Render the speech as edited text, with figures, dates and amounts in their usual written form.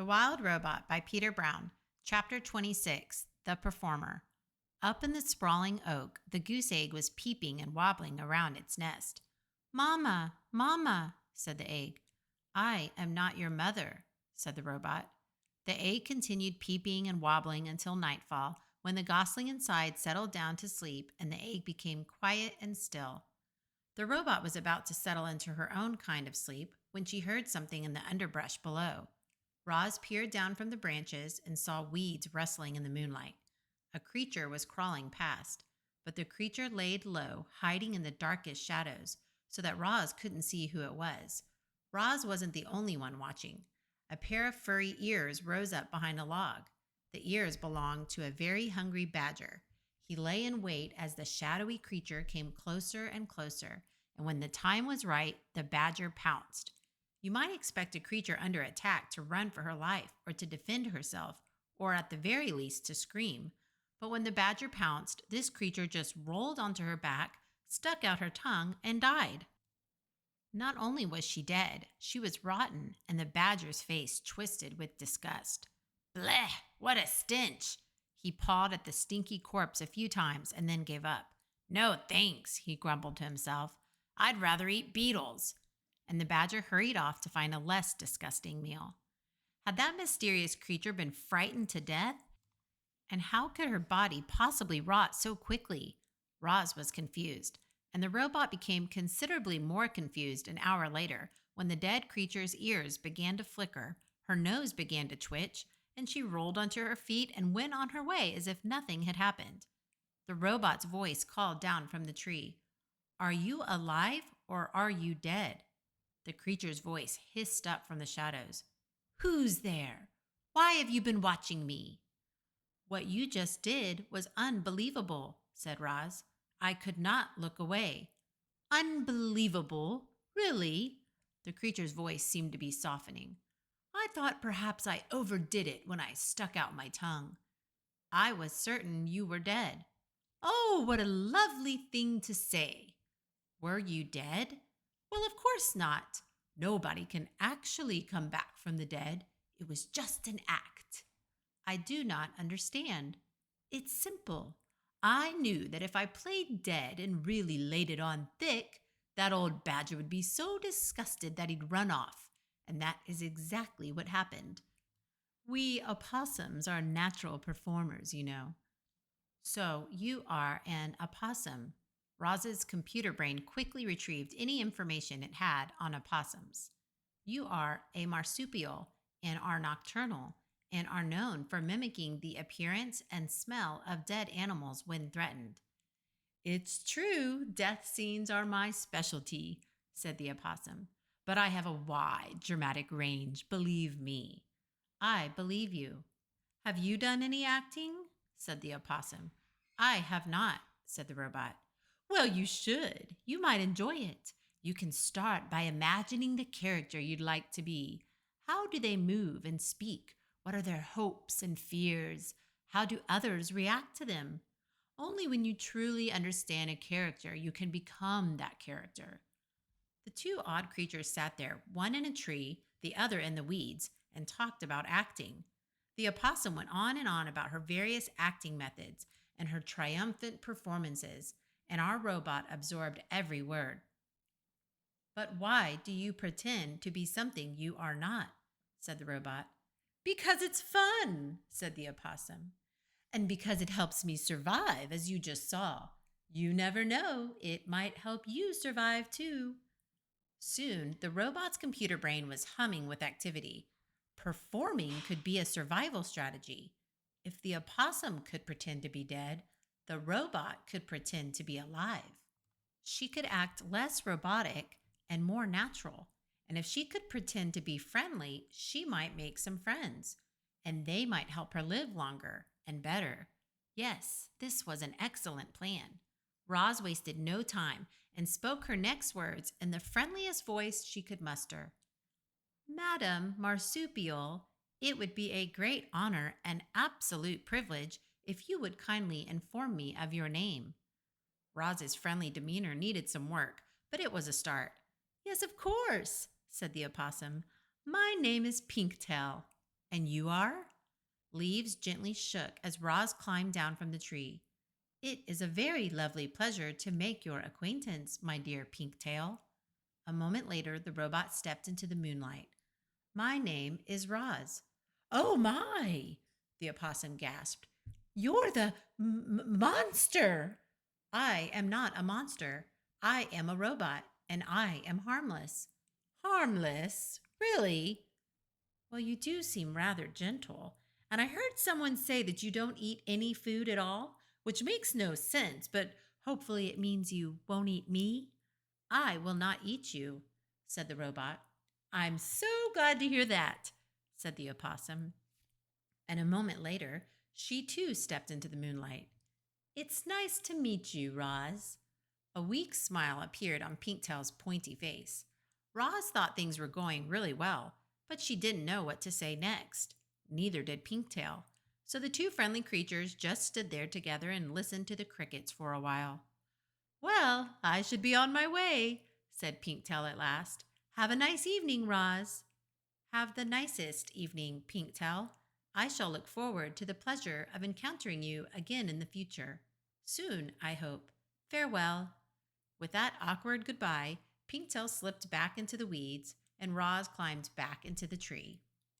The Wild Robot by Peter Brown, Chapter 26, The Performer. Up in the sprawling oak, the goose egg was peeping and wobbling around its nest. "Mama, Mama," said the egg. "I am not your mother," said the robot. The egg continued peeping and wobbling until nightfall, when the gosling inside settled down to sleep and the egg became quiet and still. The robot was about to settle into her own kind of sleep when she heard something in the underbrush below. Roz peered down from the branches and saw weeds rustling in the moonlight. A creature was crawling past, but the creature laid low, hiding in the darkest shadows, so that Roz couldn't see who it was. Roz wasn't the only one watching. A pair of furry ears rose up behind a log. The ears belonged to a very hungry badger. He lay in wait as the shadowy creature came closer and closer, and when the time was right, the badger pounced. You might expect a creature under attack to run for her life or to defend herself, or at the very least to scream. But when the badger pounced, this creature just rolled onto her back, stuck out her tongue, and died. Not only was she dead, she was rotten, and the badger's face twisted with disgust. "Bleh, what a stench!" He pawed at the stinky corpse a few times and then gave up. "No thanks," he grumbled to himself. "I'd rather eat beetles." And the badger hurried off to find a less disgusting meal. Had that mysterious creature been frightened to death? And how could her body possibly rot so quickly? Roz was confused, and the robot became considerably more confused an hour later when the dead creature's ears began to flicker, her nose began to twitch, and she rolled onto her feet and went on her way as if nothing had happened. The robot's voice called down from the tree, "Are you alive or are you dead?" The creature's voice hissed up from the shadows. "Who's there? Why have you been watching me?" "What you just did was unbelievable," said Roz. "I could not look away." "Unbelievable? Really?" The creature's voice seemed to be softening. "I thought perhaps I overdid it when I stuck out my tongue." "I was certain you were dead." "Oh, what a lovely thing to say." "Were you dead?" "Well, of course not. Nobody can actually come back from the dead. It was just an act." "I do not understand." "It's simple. I knew that if I played dead and really laid it on thick, that old badger would be so disgusted that he'd run off. And that is exactly what happened. We opossums are natural performers, you know." "So you are an opossum." Roz's computer brain quickly retrieved any information it had on opossums. "You are a marsupial and are nocturnal and are known for mimicking the appearance and smell of dead animals when threatened." "It's true, death scenes are my specialty," said the opossum. "But I have a wide dramatic range, believe me." "I believe you." "Have you done any acting?" said the opossum. "I have not," said the robot. "Well, you should. You might enjoy it. You can start by imagining the character you'd like to be. How do they move and speak? What are their hopes and fears? How do others react to them? Only when you truly understand a character, you can become that character." The two odd creatures sat there, one in a tree, the other in the weeds, and talked about acting. The opossum went on and on about her various acting methods and her triumphant performances, and our robot absorbed every word. "But why do you pretend to be something you are not?" said the robot. "Because it's fun," said the opossum. "And because it helps me survive, as you just saw. You never know, it might help you survive too." Soon, the robot's computer brain was humming with activity. Performing could be a survival strategy. If the opossum could pretend to be dead, the robot could pretend to be alive. She could act less robotic and more natural. And if she could pretend to be friendly, she might make some friends. And they might help her live longer and better. Yes, this was an excellent plan. Roz wasted no time and spoke her next words in the friendliest voice she could muster. "Madam Marsupial, it would be a great honor and absolute privilege if you would kindly inform me of your name." Roz's friendly demeanor needed some work, but it was a start. "Yes, of course," said the opossum. "My name is Pinktail." And you are? Leaves gently shook as Roz climbed down from the tree. It is a very lovely pleasure to make your acquaintance, my dear Pinktail. A moment later, the robot stepped into the moonlight. My name is Roz. Oh my! The opossum gasped. You're the monster! I am not a monster. I am a robot, and I am harmless. Harmless? Really? Well, you do seem rather gentle. And I heard someone say that you don't eat any food at all, which makes no sense, but hopefully it means you won't eat me. I will not eat you, said the robot. I'm so glad to hear that, said the opossum. And a moment later, she too stepped into the moonlight. It's nice to meet you, Roz. A weak smile appeared on Pinktail's pointy face. Roz thought things were going really well, but she didn't know what to say next. Neither did Pinktail. So the two friendly creatures just stood there together and listened to the crickets for a while. Well, I should be on my way, said Pinktail at last. Have a nice evening, Roz. Have the nicest evening, Pinktail. I shall look forward to the pleasure of encountering you again in the future. Soon, I hope. Farewell. With that awkward goodbye, Pinktail slipped back into the weeds, and Roz climbed back into the tree.